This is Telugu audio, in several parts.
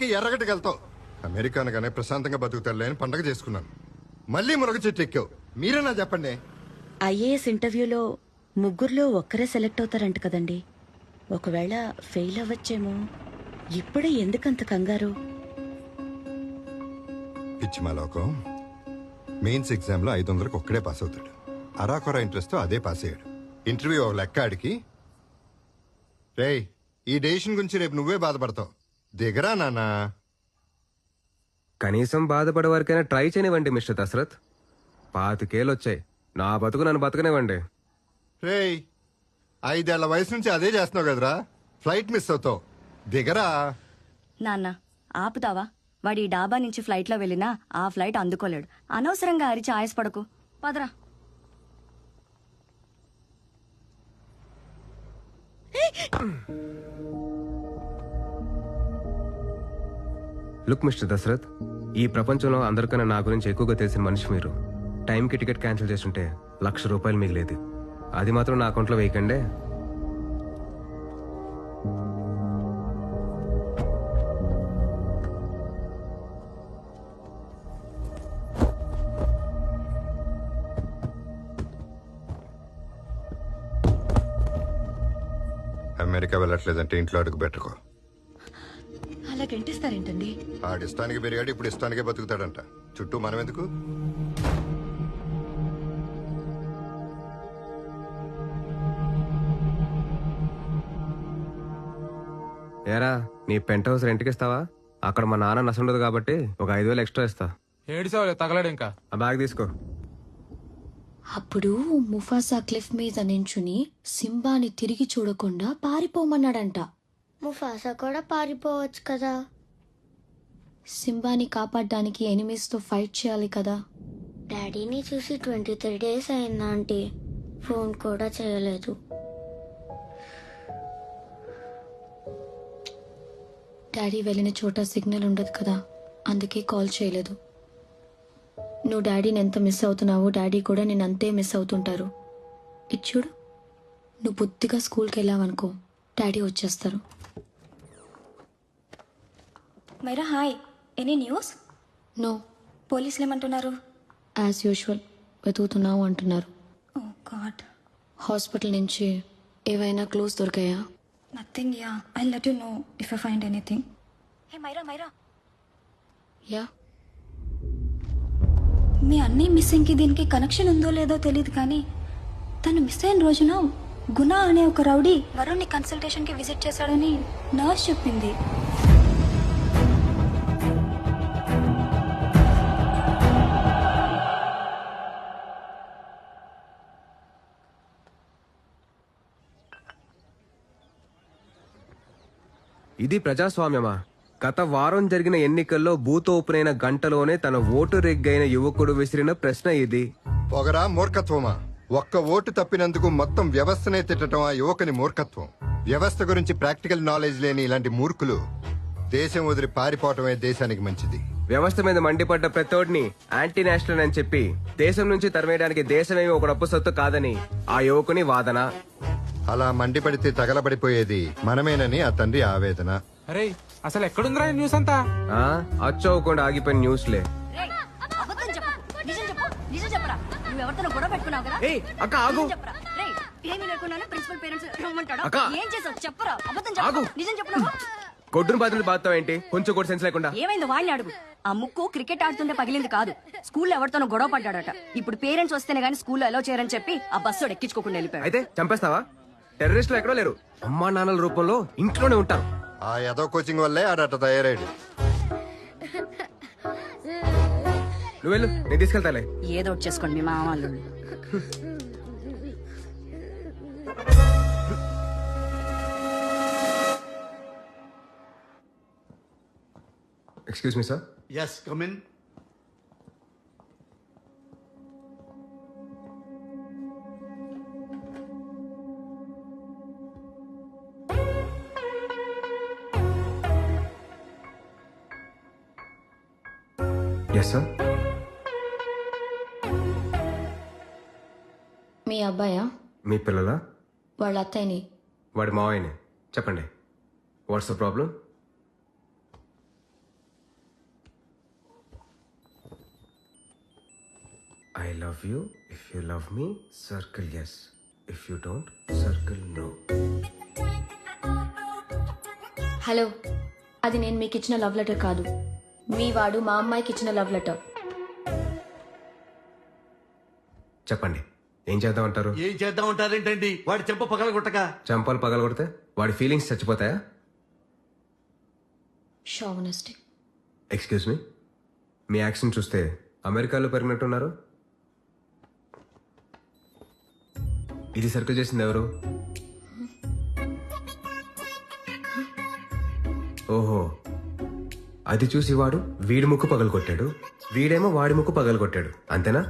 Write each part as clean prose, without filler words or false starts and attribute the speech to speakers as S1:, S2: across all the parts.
S1: ఎర్రగడ్డకి ఎర్రగడ్డకి వెళ్తావు. అమెరికా అనగానే ప్రశాంతంగా బతుకుతారులే అని పండగ చేసుకున్నాను. మళ్ళీ మురగ చెట్టు ఎక్కావు. మీరేనా చెప్పండి.
S2: ఐఏఎస్ ఇంటర్వ్యూలో ముగ్గురులో ఒక్కరే సెలెక్ట్ అవుతారంట కదండి. ఒకవేళ ఫెయిల్ అవ్వచ్చేమో. ఇప్పుడే ఎందుకంత కంగారు?
S1: పిచ్చి మా లోకం. మెయిన్స్ ఎగ్జామ్ లో 500కి ఒక్కడే పాస్ అవుతాడు. అరాకొర ఇంట్రెస్ట్ తో అదే పాస్ అయ్యాడు. ఇంటర్వ్యూ ఒక లెక్క ఆడికి. రేయ్, ఈ డెసిషన్ గురించి రేపు నువ్వే బాధపడతావు. దిగరా నాన్నా.
S3: కనీసం బాధపడే వరకైనా ట్రై చేయనివ్వండి మిస్టర్ దశరథ్. 25 ఏళ్ళు వచ్చాయి. నా బతుకు నన్ను బతకనివ్వండి.
S1: రేయ్, 5 ఏళ్ల వయసు నుంచి అదే చేస్తున్నావు కదరా. ఫ్లైట్ మిస్ అవుతావు. దిగరా.
S4: నాన్న ఆపుతావా? వాడి డాబా నుంచి ఫ్లైట్లో వెళ్ళినా ఆ ఫ్లైట్ అందుకోలేడు. అనవసరంగా అరిచి ఆయాసపడకు. పదరా.
S3: లుక్ మిస్టర్ దశరథ్, ఈ ప్రపంచంలో అందరికన్నా నా గురించి ఎక్కువగా తెలిసిన మనిషి మీరు. టైంకి టికెట్ క్యాన్సిల్ చేస్తుంటే ₹1,00,000 మిగిలేదు. అది మాత్రం నా అకౌంట్లో వేయకండే.
S1: అమెరికా వెళ్ళట్లేదంటే ఇంట్లో అడుగు పెట్టుకో.
S2: అలా గంటిస్తారేంటండి?
S1: ఆడిష్టానికి పెరిగాడు, ఇప్పుడు ఇష్టానికే బతుకుతాడంట. చుట్టూ మనం ఎందుకు?
S3: ఏరా, నీ పెంట్ హౌస్ రెంట్కి ఇస్తావా? అక్కడ మా నాన్న నసుండదు కాబట్టి ఒక 5,000 ఎక్స్ట్రా ఇస్తా.
S5: ఏడిసావులే, తగలడు ఇంకా.
S3: ఆ బ్యాగ్ తీసుకో.
S6: అప్పుడు ముఫాసా క్లిఫ్ మీద నించుని సింబాని తిరిగి చూడకుండా పారిపోమన్నాడంట.
S7: ముఫాసా కూడా పారిపోవచ్చు కదా.
S6: సింబాని కాపాడడానికి ఎనిమీస్ తో ఫైట్ చేయాలి కదా.
S7: డాడీని చూసి 23 days అయిందా ఆంటీ? ఫోన్ కూడా చేయలేదు.
S6: డాడీ వెళ్ళిన చోట సిగ్నల్ ఉండదు కదా, అందుకే కాల్ చేయలేదు. నువ్వు డాడీని ఎంత మిస్ అవుతున్నావో డాడీ కూడా నేను అంతే మిస్ అవుతుంటారు. ఇది చూడు, నువ్వు బుద్ధిగా స్కూల్కి వెళ్ళావనుకో డాడీ వచ్చేస్తారు.
S4: Myra hi, any news?
S6: No,
S4: పోలీసులు ఏమంటున్నారు?
S6: యాజ్ యూజువల్ వెతుకుతున్నావు అంటున్నారు.
S4: ఓ గాడ్.
S6: హాస్పిటల్ నుంచి ఏవైనా క్లూస్ దొరికాయా?
S4: Nothing. Yeah, I let you know if I find anything. Hey Myra, Myra,
S6: yeah,
S4: మీ అన్నీ మిస్సింగ్కి దీనికి కనెక్షన్ ఉందో లేదో తెలియదు, కానీ తను మిస్ అయిన రోజున గుణ అనే ఒక రౌడీ వరుణ్ని కన్సల్టేషన్కి విజిట్ చేశాడని నర్స్ చెప్పింది.
S3: ఇది ప్రజాస్వామ్యమా? గత వారం జరిగిన ఎన్నికల్లో బూత్ ఓపెన్ అయిన గంటలోనే తన ఓటు రెగ్గైన యువకుడు విసిరిన ప్రశ్న ఇది.
S1: పొగరా మూర్ఖత్వమా? ఒక్క ఓటు తప్పినందుకు మొత్తం వ్యవస్థనే తిట్టడం ఆ యువకుని మూర్ఖత్వం. వ్యవస్థ గురించి ప్రాక్టికల్ నాలెడ్జ్ లేని ఇలాంటి మూర్ఖులు దేశం వదిలి పారిపోవటమే దేశానికి మంచిది.
S3: వ్యవస్థ మీద మండిపడ్డ ప్రతోడిని యాంటీ నేషనల్ అని చెప్పి దేశం నుంచి తరిమేయడానికి దేశమేమి ఒక డప్పు సొత్తు కాదని ఆ యువకుని వాదన.
S1: అలా మండిపడితే తగలబడిపోయేది మనమేనని ఆ తండ్రి ఆవేదన.
S5: అరే, అసలు ఎక్కడుందిరా ఈ న్యూస్ అంతా?
S3: అచ్చవకుండా ఆగిపోయిన న్యూస్లే. అక్క ఆగు. కొట్టును బాధలు బాధతావు ఏంటి? కొంచెం కూడా సెన్స్ లేకుండా.
S4: ఏమైంది వాళ్ళని అడుగు. ఆ ముక్కు క్రికెట్ ఆడుతుంటే పగిలింది కాదు, స్కూల్లో ఎవరితోనో గొడవ పడ్డాడట. ఇప్పుడు పేరెంట్స్ వస్తేనే గానీ స్కూల్లో అలో చేయరని చెప్పి ఆ బస్సు ఎక్కించుకోకుండా వెళ్ళిపోయాడు.
S3: అయితే చంపేస్తావా? టెర్రరిస్టులు ఎక్కడో లేరు, అమ్మా నాన్నల రూపంలో ఇంట్లోనే ఉంటారు.
S1: ఆ ఏదో కోచింగ్ వల్లే ఆడట తయారయ్యాడు.
S3: నువ్వు వెళ్ళు, నేను తీసుకెళ్తాలే.
S4: ఏదో ఒకటి చేసుకోండి మీ మామూలు.
S3: Excuse me sir.
S8: Yes, come in.
S3: Yes sir.
S6: మీ అబ్బాయా?
S3: మీ పిల్లలా?
S6: వాళ్ళ అత్తయ్యని.
S3: వాడి మావయ్యని. చెప్పండి, what's the problem? I love you. If you love me circle yes. If you don't circle no.
S6: Hello, అది నేను మీకు ఇచ్చిన లవ్ లెటర్ కాదు. మీ వాడు మా అమ్మాయికి ఇచ్చిన లవ్ లెటర్.
S3: చెప్పండి, ఏం చేద్దామంటారు?
S8: ఏం చేద్దాం అంటారేంటండి? వాడి చెంప పగలగొట్టక.
S3: చంపాలు పగల కొడితే వాడి ఫీలింగ్స్ చచ్చిపోతాయా?
S6: షావనిస్టిక్.
S3: ఎక్స్క్యూజ్ మీ, మీ యాక్షన్ చూస్తే అమెరికాలో పెరిగినట్టున్నారు. ఇది సర్కిల్ చేసింది ఎవరు? ఓహో, అది చూసి వాడు వీడి ముక్కు పగలు కొట్టాడు, వీడేమో వాడి ముక్కు పగలు కొట్టాడు, అంతేనా?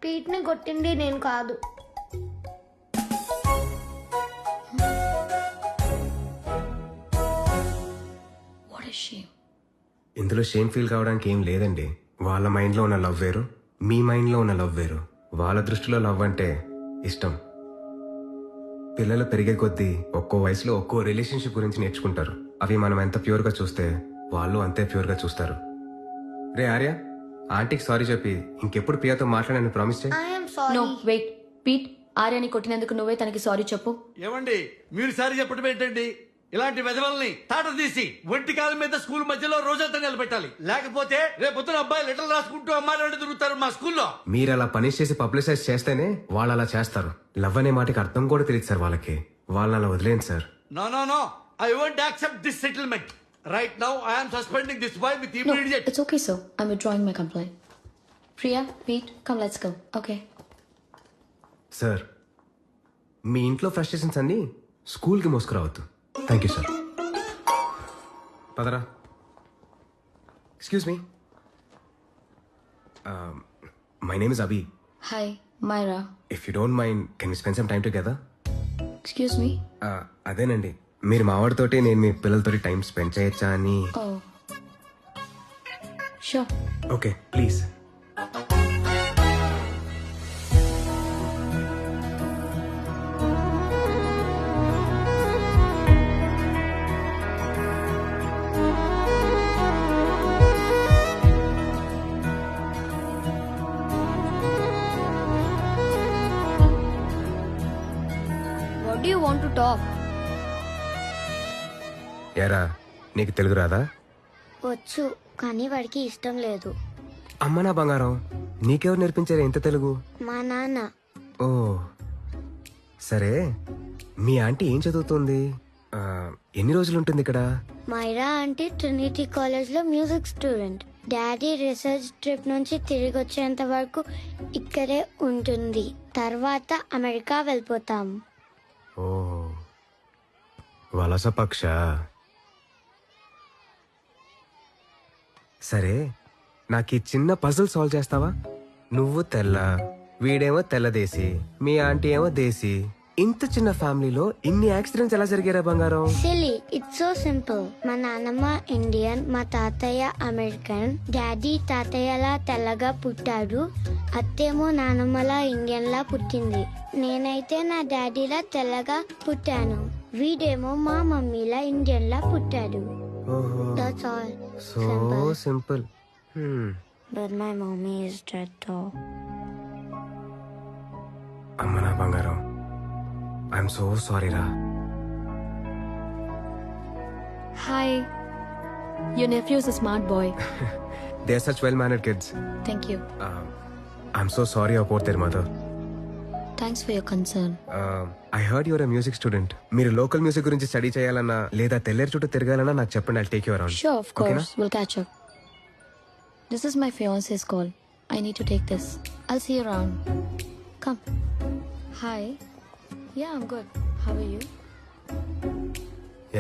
S7: పీట్ ని కొట్టింది నేను కాదు.
S6: What a shame.
S3: ఇందులో షేమ్ ఫీల్ కావడానికి ఏం లేదండి. వాళ్ళ మైండ్లో ఉన్న లవ్ వేరు, మీ మైండ్లో ఉన్న లవ్ వేరు. వాళ్ళ దృష్టిలో లవ్ అంటే ఇష్టం. పిల్లలు పెరిగే కొద్దీ ఒక్కో వయసులో ఒక్కో రిలేషన్షిప్ గురించి నేర్చుకుంటారు. అవి మనం ఎంత ప్యూర్గా చూస్తే వాళ్ళు అంతే ప్యూర్గా చూస్తారు. రే ఆర్య, ఆంటీకి సారీ చెప్పి ఇంకెప్పుడు ప్రియాతో మాట్లాడని ప్రామిస్ చేయి.
S7: I'm
S6: no
S7: sorry.
S6: Wait, Pete, ఆర్యాని కొట్టినందుకు నువ్వే తనకి సారీ చెప్పు.
S8: ఏమండి, మీరు సారి చెప్పడం ఏంటండి? ఇలాంటి వెధవల్ని తాట తీసి ఒంటి కాలం మీద స్కూల్ మధ్యలో రోజంతా నిలబెట్టాలి. లేకపోతే రేపొద్దున అబ్బాయి లెటర్ రాసుకుంటూ అమ్మాయిలు తిరుగుతారు మా స్కూల్లో.
S3: మీరు అలా పనిష్ చేసి పబ్లిసైజ్ చేస్తేనే వాళ్ళు అలా చేస్తారు. లవ్ అనే మాటకి అర్థం కూడా తెలియదు సార్ వాళ్ళకి. వాళ్ళని అలా వదిలేండి sir.
S8: No no no, I won't accept this settlement. Right now I am suspending this boy with
S6: No,
S8: immediate.
S6: it's okay, sir. I'm withdrawing my complaint. Priya, Pete, come, let's go. Okay.
S3: Sir, మీ ఇంట్లో ఫ్రస్ట్రేషన్స్ అన్ని స్కూల్కి మోసుకురావద్దు. Thank you sir. పదరా. Excuse me, my name is Abhi.
S6: Hi, Myra.
S3: If you don't mind can we spend some time together?
S6: Excuse me?
S3: అదేనండి, మీరు మావాడితోటి నేను మీ పిల్లలతోటి టైం స్పెండ్ చేయొచ్చా అని.
S6: Oh. Sure.
S3: Okay please.
S7: What do you want to talk?
S3: ఎరా, నీకు తెలుగు రాదా?
S7: వచ్చు, కానీ వాడికి ఇష్టం లేదు.
S3: అమ్మ నా బంగారం, నీకెవరు నేర్పించారు ఇంత తెలుగు?
S7: మా నాన్న.
S3: ఓ సరే, మీ ఆంటీ ఏం చదువుతుంది? ఎన్ని రోజులు ఉంటుంది ఇక్కడ?
S7: మైరా అంటే ట్రినిటీ కాలేజ్ లో music student. Daddy research trip నుంచి తిరిగి వచ్చేంత వరకు ఇక్కడే ఉంటుంది. తర్వాత అమెరికా వెళ్ళిపోతాం.
S3: ఓ వలస పక్ష. సరే, నాకు ఈ చిన్న పజిల్ సాల్వ్ చేస్తావా? నువ్వు తెల్ల, వీడేమో తెల్లదేశీ, మీ ఆంటీ ఏమో దేశీ. ఇంత చిన్న ఫ్యామిలీలో ఇన్ని యాక్సిడెంట్స్ ఎలా జరిగారా బంగారం?
S7: Silly, it's so simple. మా నాన్నమ్మ ఇండియన్, మా తాతయ్య అమెరికన్. డాడీ తాతయ్యలా తెల్లగా పుట్టాడు, అత్తేమో నానమ్మలా ఇండియన్ లా పుట్టింది. నేనైతే నా డాడీలా తెల్లగా పుట్టాను, వీడేమో మా మమ్మీలా ఇండియన్ లా పుట్టాడు. That's all.
S3: So simple.
S7: But my mommy is dead though.
S3: అమ్మ నా బంగారం, ఐఎమ్ సో సారీ రా.
S6: Hi. Your nephew is a smart boy.
S3: They are such well mannered kids.
S6: Thank you.
S3: I'm so sorry about their mother.
S6: Thanks for your concern.
S3: I heard your a music student. మీరు లోకల్ మ్యూజిక్ గురించి స్టడీ చేయాలన్నా లేదా తెల్లేరు చుట్టూ తిరగాలన్నా నాకు చెప్పండి. I'll take you around.
S6: Sure, of course. We'll catch up. This is my fiance's call. I need to take this. I'll see you around. Come. Hi. Yeah, I'm good. How are you?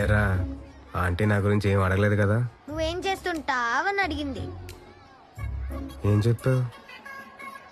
S3: ఎరా, ఆంటీ నా గురించి ఏం అడగలేదు కదా?
S7: నువ్వేం చేస్తుంటావని అడిగింది.
S3: ఏం చెప్పావు?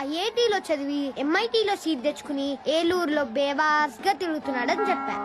S7: ఐఐటీలో చదివి ఎంఐటీలో సీట్ తెచ్చుకుని ఏలూరులో బేవాస్ గా తిరుగుతున్నాడని చెప్పా.